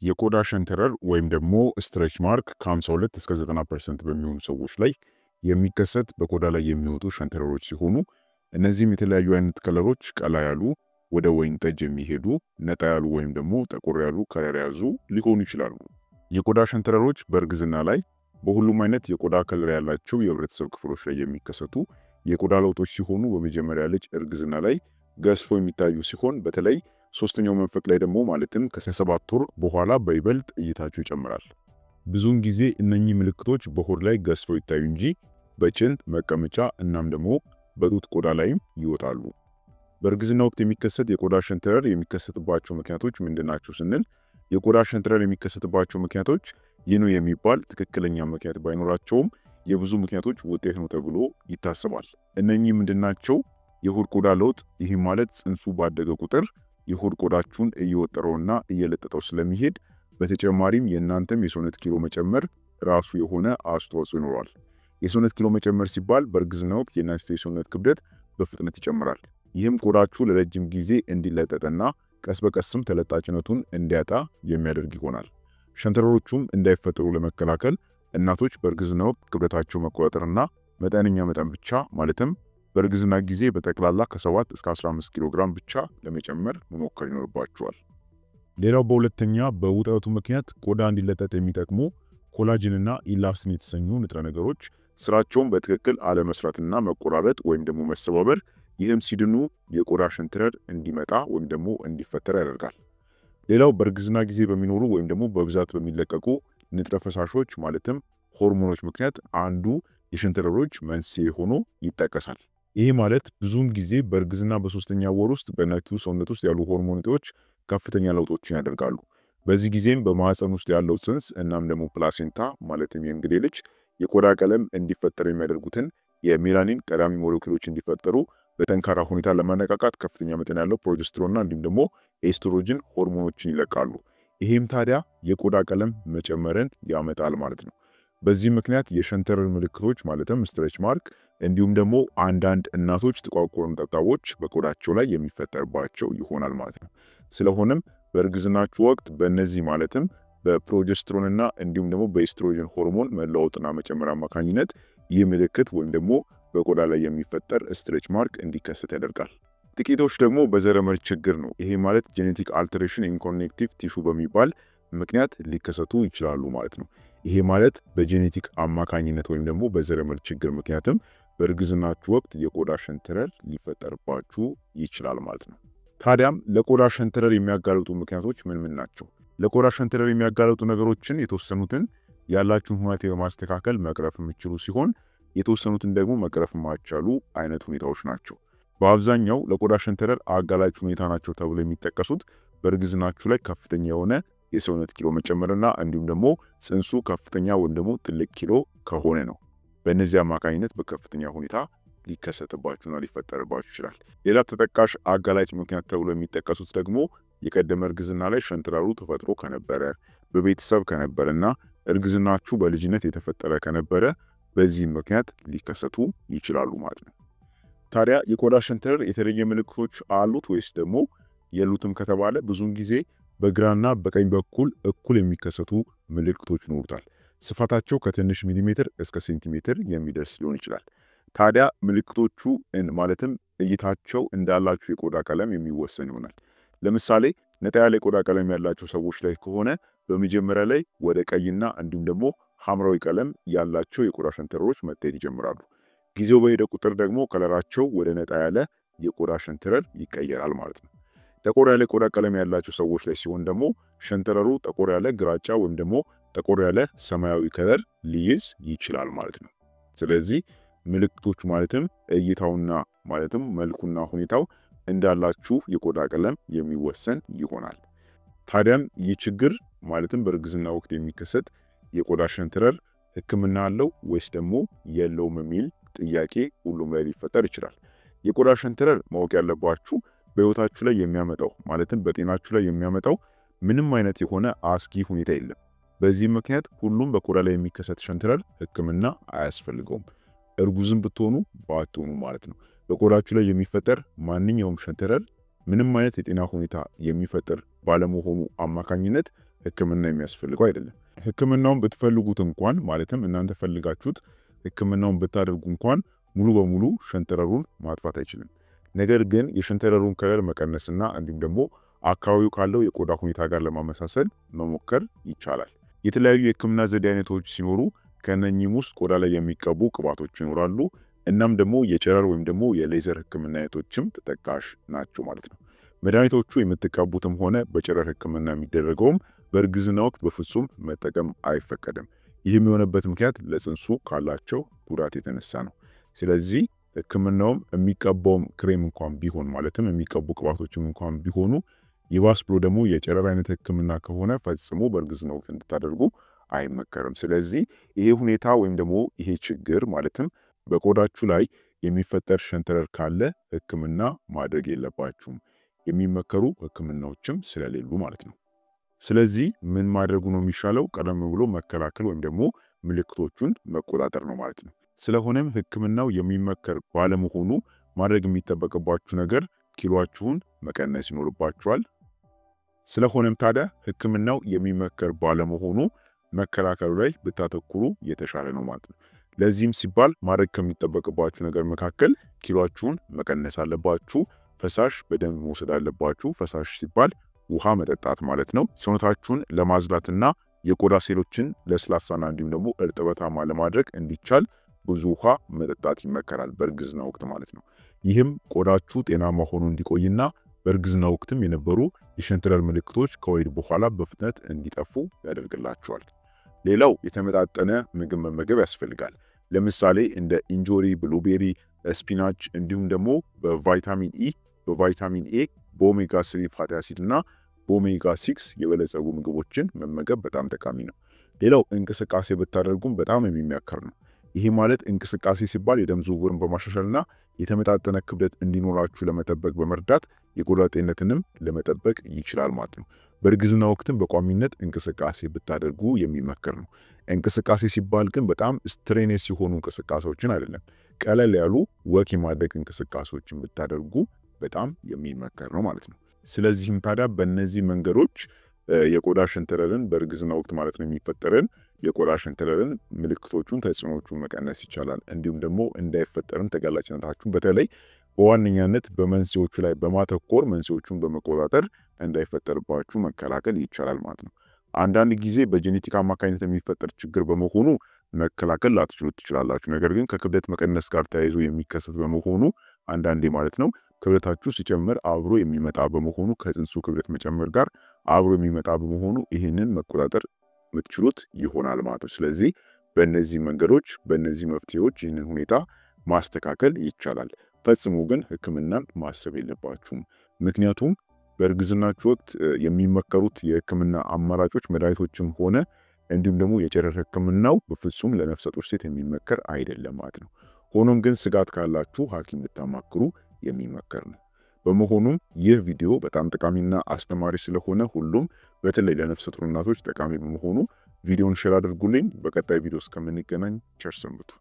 የቆዳ ሸንተረር ወይም ደግሞ ስትሬች ማርክ ከ52 እስከ 90% በሚሆኑ ሰዎች ላይ የሚከሰት በቆዳ ላይ የሚወጡ ሸንተረሮች ሲሆኑ እነዚህም የተለያዩ አይነት ከለሮች ቀላ ያሉ ወደ ወይን ጠጅ የሚሄዱ ነጣ ያሉ ወይም ደግሞ ጠቆር ያሉ ከለር ያዙ ሊሆኑ ይችላሉ። የቆዳ ሸንተረሮች በእርግዝና ላይ በሁሉም አይነት የቆዳ ከለር ያላቸው የህብረተሰብ ክፍሎች ላይ የሚከሰቱ የቆዳ ለውጦች ሲሆኑ በመጀመሪያ ልጅ እርግዝና ላይ ገዝፎ የሚታዩ ሲሆን በተለይ ሶስተኛው መንፈቅ ላይ ደግሞ ማለትም ከ7 ወር በኋላ በይበልጥ እይታቸው ይጨምራል። ብዙውን ጊዜ እነኚህ ምልክቶች በሆድ ላይ ገዝፈው ይታዩ እንጂ በጭን መቀመጫ እናም ደግሞ በጡት ቆዳ ላይም ይወጣሉ። በእርግዝና ወቅት የሚከሰት የቆዳ ሸንተረር የሚከሰትባቸው ምክንያቶች ምንድናቸው ስንል የቆዳ ሸንተረር የሚከሰትባቸው ምክንያቶች ይህ ነው የሚባል ትክክለኛ ምክንያት ባይኖራቸውም የብዙ ምክንያቶች ውጤት ነው ተብሎ ይታሰባል። እነኚህ ምንድናቸው? የሆድ ቆዳ ለውጥ፣ ይህ ማለት ጽንሱ ባደገ ቁጥር የሆድ ቆዳችሁን እየወጠረውና እየለጠጠው ስለሚሄድ በተጨማሪም የእናንተም የሰውነት ኪሎ መጨመር ራሱ የሆነ አስተዋጽኦ ይኖራል። የሰውነት ኪሎ መጨመር ሲባል በእርግዝና ወቅት የእናንተ የሰውነት ክብደት በፍጥነት ይጨምራል። ይህም ቆዳችሁ ለረጅም ጊዜ እንዲለጠጠና ቀስ በቀስም ተለጣጭነቱን እንዲያጣ የሚያደርግ ይሆናል። ሸንተረሮቹም እንዳይፈጠሩ ለመከላከል እናቶች በእርግዝና ወቅት ክብደታቸው መቆጣጠርና መጠነኛ መጠን ብቻ ማለትም በእርግዝና ጊዜ በጠቅላላ ከ7 እስከ 15 ኪሎ ግራም ብቻ ለመጨመር መሞከር ይኖርባቸዋል። ሌላው በሁለተኛ በውጥረቱ ምክንያት ቆዳ እንዲለጠጥ የሚጠቅሙ ኮላጅንና ኢላስቲን የተሰኙ ንጥረ ነገሮች ስራቸውን በትክክል አለመስራትና መቆራረጥ ወይም ደግሞ መሰባበር፣ ይህም ሲድኑ የቆዳ ሸንተረር እንዲመጣ ወይም ደግሞ እንዲፈጠር ያደርጋል። ሌላው በእርግዝና ጊዜ በሚኖሩ ወይም ደግሞ በብዛት በሚለቀቁ ንጥረ ፈሳሾች ማለትም ሆርሞኖች ምክንያት አንዱ የሸንተረሮች መንስኤ ሆኖ ይጠቀሳል። ይህ ማለት ብዙውን ጊዜ በእርግዝና በሶስተኛ ወር ውስጥ በእናቲቱ ሰውነት ውስጥ ያሉ ሆርሞኖች ከፍተኛ ለውጦችን ያደርጋሉ። በዚህ ጊዜም በማህፀን ውስጥ ያለው ጽንስ እናም ደግሞ ፕላሴንታ ማለትም የእንግዴ ልጅ የቆዳ ቀለም እንዲፈጠር የሚያደርጉትን የሜላኒን ቀዳሚ ሞለኪውሎች እንዲፈጠሩ በጠንካራ ሁኔታ ለማነቃቃት ከፍተኛ መጠን ያለው ፕሮጀስትሮንና እንዲሁም ደግሞ ኤስትሮጅን ሆርሞኖችን ይለቃሉ። ይህም ታዲያ የቆዳ ቀለም መጨመርን ያመጣል ማለት ነው። በዚህ ምክንያት የሸንተረር ምልክቶች ማለትም ስትሬች ማርክ እንዲሁም ደግሞ አንዳንድ እናቶች ጥቋቁር ነጠብጣቦች በቆዳቸው ላይ የሚፈጠርባቸው ይሆናል ማለት ነው። ስለሆነም በእርግዝናችሁ ወቅት በእነዚህ ማለትም በፕሮጀስትሮንና እንዲሁም ደግሞ በኤስትሮጅን ሆርሞን መለወጥና መጨመር አማካኝነት ይህ ምልክት ወይም ደግሞ በቆዳ ላይ የሚፈጠር ስትሬች ማርክ እንዲከሰት ያደርጋል። ጥቂቶች ደግሞ በዘረመል ችግር ነው። ይሄ ማለት ጄኔቲክ አልተሬሽን ኢን ኮኔክቲቭ ቲሹ በሚባል ምክንያት ሊከሰቱ ይችላሉ ማለት ነው። ይሄ ማለት በጄኔቲክ አማካኝነት ወይም ደግሞ በዘረመል ችግር ምክንያትም በእርግዝናችሁ ወቅት የቆዳ ሸንተረር ሊፈጠርባችሁ ይችላል ማለት ነው። ታዲያም ለቆዳ ሸንተረር የሚያጋልጡ ምክንያቶች ምን ናቸው? ለቆዳ ሸንተረር የሚያጋልጡ ነገሮችን የተወሰኑትን ያላችሁን ሁኔታ በማስተካከል መቅረፍ የምትችሉ ሲሆን የተወሰኑትን ደግሞ መቅረፍ የማይቻሉ አይነት ሁኔታዎች ናቸው። በአብዛኛው ለቆዳ ሸንተረር አጋላጭ ሁኔታ ናቸው ተብሎ የሚጠቀሱት በእርግዝናችሁ ላይ ከፍተኛ የሆነ የሰውነት ኪሎ መጨመርና እንዲሁም ደግሞ ጽንሱ ከፍተኛ ወይም ደግሞ ትልቅ ኪሎ ከሆነ ነው። በእነዚህ አማካኝነት በከፍተኛ ሁኔታ ሊከሰትባችሁና ሊፈጠርባችሁ ይችላል። ሌላ ተጠቃሽ አጋላጭ ምክንያት ተብሎ የሚጠቀሱት ደግሞ የቀደመ እርግዝና ላይ ሸንተረሩ ተፈጥሮ ከነበረ፣ በቤተሰብ ከነበረና እርግዝናችሁ በልጅነት የተፈጠረ ከነበረ በዚህ ምክንያት ሊከሰቱ ይችላሉ ማለት ነው። ታዲያ የቆዳ ሸንተረር የተለየ ምልክቶች አሉት ወይስ ደግሞ የሉትም ከተባለ ብዙውን ጊዜ በግራና በቀኝ በኩል እኩል የሚከሰቱ ምልክቶች ይኖሩታል። ስፋታቸው ከትንሽ ሚሊሜትር እስከ ሴንቲሜትር የሚደርስ ሊሆን ይችላል። ታዲያ ምልክቶቹ ማለትም እይታቸው እንዳላችሁ የቆዳ ቀለም የሚወሰን ይሆናል። ለምሳሌ ነጣ ያለ የቆዳ ቀለም ያላቸው ሰዎች ላይ ከሆነ በመጀመሪያ ላይ ወደ ቀይና እንዲሁም ደግሞ ሐምራዊ ቀለም ያላቸው የቆዳ ሸንተረሮች መታየት ይጀምራሉ። ጊዜው በሄደ ቁጥር ደግሞ ከለራቸው ወደ ነጣ ያለ የቆዳ ሸንተረር ይቀየራል ማለት ነው። ጠቆር ያለ የቆዳ ቀለም ያላቸው ሰዎች ላይ ሲሆን ደግሞ ሸንተረሩ ጠቆር ያለ ግራጫ ወይም ደግሞ ጠቆር ያለ ሰማያዊ ከለር ሊይዝ ይችላል ማለት ነው። ስለዚህ ምልክቶቹ ማለትም እይታውና ማለትም መልኩና ሁኔታው እንዳላችሁ የቆዳ ቀለም የሚወሰን ይሆናል። ታዲያም ይህ ችግር ማለትም በእርግዝና ወቅት የሚከሰት የቆዳ ሸንተረር ሕክምና አለው ወይስ ደግሞ የለውም የሚል ጥያቄ ሁሉም ላይ ሊፈጠር ይችላል። የቆዳ ሸንተረር ማወቅ ያለባችሁ በህይወታችሁ ላይ የሚያመጣው ማለትም በጤናችሁ ላይ የሚያመጣው ምንም አይነት የሆነ አስጊ ሁኔታ የለም። በዚህ ምክንያት ሁሉም በቆዳ ላይ የሚከሰት ሸንተረር ሕክምና አያስፈልገውም። እርጉዝም ብትሆኑ ባትሆኑ ማለት ነው። በቆዳችሁ ላይ የሚፈጠር ማንኛውም ሸንተረር ምንም አይነት የጤና ሁኔታ የሚፈጠር ባለመሆኑ አማካኝነት ህክምና የሚያስፈልገው አይደለም። ህክምናውን ብትፈልጉት እንኳን ማለትም እናንተ ፈልጋችሁት ህክምናውን ብታደርጉ እንኳን ሙሉ በሙሉ ሸንተረሩን ማጥፋት አይችልም። ነገር ግን የሸንተረሩን ከለር መቀነስና እንዲሁም ደግሞ አካባቢው ካለው የቆዳ ሁኔታ ጋር ለማመሳሰል መሞከር ይቻላል። የተለያዩ የህክምና ዘዴ አይነቶች ሲኖሩ ከነኚህም ውስጥ ቆዳ ላይ የሚቀቡ ቅባቶች ይኖራሉ። እናም ደግሞ የጨረር ወይም ደግሞ የሌዘር ህክምና አይነቶችም ተጠቃሽ ናቸው ማለት ነው። መድኃኒቶቹ የምትቀቡትም ሆነ በጨረር ህክምና የሚደረገውም በእርግዝና ወቅት በፍጹም መጠቀም አይፈቀድም። ይህም የሆነበት ምክንያት ለጽንሱ ካላቸው ጉዳት የተነሳ ነው። ስለዚህ ህክምናውም የሚቀባውም ክሬም እንኳን ቢሆን ማለትም የሚቀቡ ቅባቶችም እንኳን ቢሆኑ ይባስ ብሎ ደግሞ የጨረር አይነት ህክምና ከሆነ ፈጽሞ በእርግዝና ወቅት እንድታደርጉ አይመከርም። ስለዚህ ይሄ ሁኔታ ወይም ደግሞ ይሄ ችግር ማለትም በቆዳችሁ ላይ የሚፈጠር ሸንተረር ካለ ህክምና ማድረግ የለባችሁም። የሚመከሩ ህክምናዎችም ስለሌሉ ማለት ነው። ስለዚህ ምን ማድረጉ ነው የሚሻለው? ቀደም ብሎ መከላከል ወይም ደግሞ ምልክቶቹን መቆጣጠር ነው ማለት ነው። ስለሆነም ህክምናው የሚመከር ባለመሆኑ ማድረግ የሚጠበቅባችሁ ነገር ኪሎአችሁን መቀነስ ይኖርባችኋል። ስለሆነም ታዲያ ህክምናው የሚመከር ባለመሆኑ መከላከሉ ላይ ብታተኩሩ የተሻለ ነው ማለት ነው። ለዚህም ሲባል ማድረግ ከሚጠበቅባችሁ ነገር መካከል ኪሎአችሁን መቀነስ አለባችሁ። ፈሳሽ በደንብ መውሰድ አለባችሁ። ፈሳሽ ሲባል ውሃ መጠጣት ማለት ነው። ሰውነታችሁን ለማዝላትና የቆዳ ሴሎችን ለስላሳና እንዲሁም ደግሞ እርጥበታማ ለማድረግ እንዲቻል ብዙ ውሃ መጠጣት ይመከራል በእርግዝና ወቅት ማለት ነው። ይህም ቆዳችሁ ጤናማ ሆኖ እንዲቆይና በእርግዝና ወቅትም የነበሩ የሸንተረር ምልክቶች ከወሊድ በኋላ በፍጥነት እንዲጠፉ ያደርግላችኋል። ሌላው የተመጣጠነ ምግብ መመገብ ያስፈልጋል። ለምሳሌ እንደ እንጆሪ፣ ብሉቤሪ፣ ስፒናች እንዲሁም ደግሞ በቫይታሚን ኤ፣ በኦሜጋ 3 ፋቲ አሲድ እና በኦሜጋ 6 የበለጸጉ ምግቦችን መመገብ በጣም ጠቃሚ ነው። ሌላው እንቅስቃሴ ብታደርጉም በጣም የሚመከር ነው። ይሄ ማለት እንቅስቃሴ ሲባል የደም ዝውውርን በማሻሻልና የተመጣጠነ ክብደት እንዲኖራችሁ ለመጠበቅ በመርዳት የቆዳ ጤንነትንም ለመጠበቅ ይችላል ማለት ነው። በእርግዝና ወቅትም በቋሚነት እንቅስቃሴ ብታደርጉ የሚመከር ነው። እንቅስቃሴ ሲባል ግን በጣም ስትሬኔስ የሆኑ እንቅስቃሴዎችን አይደለም፣ ቀለል ያሉ ወክ የማድረግ እንቅስቃሴዎችን ብታደርጉ በጣም የሚመከር ነው ማለት ነው። ስለዚህም ታዲያ በእነዚህ መንገዶች የቆዳ ሸንተረርን በእርግዝና ወቅት ማለት ነው የሚፈጠርን የቆዳ ሸንተረርን ምልክቶቹን፣ ተጽዕኖቹን መቀነስ ይቻላል። እንዲሁም ደግሞ እንዳይፈጠርም ተጋላጭነታችሁን በተለይ በዋነኛነት በመንስኤዎቹ ላይ በማተኮር መንስኤዎቹን በመቆጣጠር እንዳይፈጠርባችሁ መከላከል ይቻላል ማለት ነው። አንዳንድ ጊዜ በጄኔቲክ አማካኝነት የሚፈጠር ችግር በመሆኑ መከላከል ላትችሉ ትችላላችሁ። ነገር ግን ከክብደት መቀነስ ጋር ተያይዞ የሚከሰት በመሆኑ አንዳንዴ ማለት ነው ክብደታችሁ ሲጨምር አብሮ የሚመጣ በመሆኑ ከጽንሱ ክብደት መጨመር ጋር አብሮ የሚመጣ በመሆኑ ይህንን መቆጣጠር የምትችሉት ይሆናል ማለት ነው። ስለዚህ በእነዚህ መንገዶች በእነዚህ መፍትሄዎች ይህንን ሁኔታ ማስተካከል ይቻላል። ፈጽሞ ግን ህክምናን ማሰብ የለባችሁም። ምክንያቱም በእርግዝናችሁ ወቅት የሚመከሩት የህክምና አማራጮች መድኃኒቶችም ሆነ እንዲሁም ደግሞ የጨረር ህክምናው በፍጹም ለነፍሰ ጡር ሴት የሚመከር አይደለም ማለት ነው። ሆኖም ግን ስጋት ካላችሁ ሐኪም ብታማክሩ የሚመከር ነው። በመሆኑም ይህ ቪዲዮ በጣም ጠቃሚና አስተማሪ ስለሆነ ሁሉም በተለይ ለነፍሰ ጡር እናቶች ጠቃሚ በመሆኑ ቪዲዮን ሼር አድርጉልኝ። በቀጣይ ቪዲዮ እስከምንገናኝ ቸር ሰንብቱ።